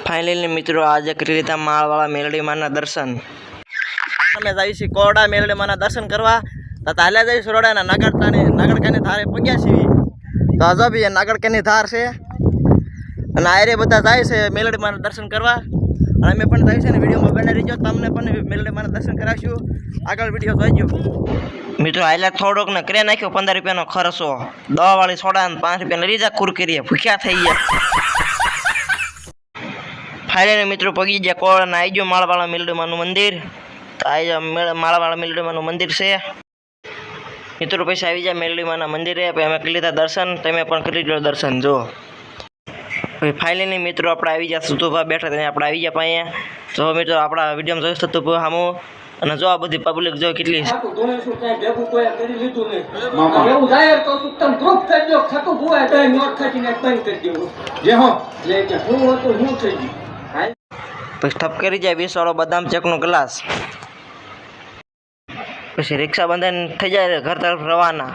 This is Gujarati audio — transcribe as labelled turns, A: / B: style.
A: ફાઇનલી મિત્રો આજે કરી લીધા માળવાળા મેલડી માના દર્શન. અમે જઈએ છીએ કોરડા મેલડી માના દર્શન કરવા. તો તાલે જઈશું રોડાના નાગડકાની ધારે પગ્યા છીએ. તો હજો બી એ નાગડકાની ધાર છે અને આયરે બધા જાય છે મેલડી માના દર્શન કરવા. અને અમે પણ જઈએ છીએ ને વિડીયોમાં બને રહીજો, તમને પણ મેલડી માના દર્શન કરાવીશું. આગળ વિડીયો જોઈજો મિત્રો. હાઈલા થોડોક ને કરી નાખ્યો 15 રૂપિયાનો ખર્ચો. દવાવાળી સોડા 5 રૂપિયાની રીજા કુરકરીએ ભૂખ્યા થઈ ગયા. ફાઇનલી મિત્રો પગી ગયા કોળ આવી ગયો માળવાળા મેલડીમાનું મંદિર. તો આવી માળવાળા મેલડીમાનું મંદિર છે મિત્રો. પછી આવી જાય મેલડીમાના મંદિરે. પછી અમે કરી લીધા દર્શન, તમે પણ કરી લો દર્શન. જો પછી ફાઇનલી મિત્રો આપણે આવી ગયા સુતુભા બેઠા ત્યાં આપણે આવી ગયા પાયા. જો મિત્રો આપણા વિડીયોમાં જોઈશ સુતુભા સામું. અને જો આ બધી પબ્લિક જો કેટલી પછી ઠપ કરી જાય 20 વાળો બદામ ચેકનો ગ્લાસ. પછી રિક્ષા બંધાઈને થઈ જાય ઘર તરફ રવાના.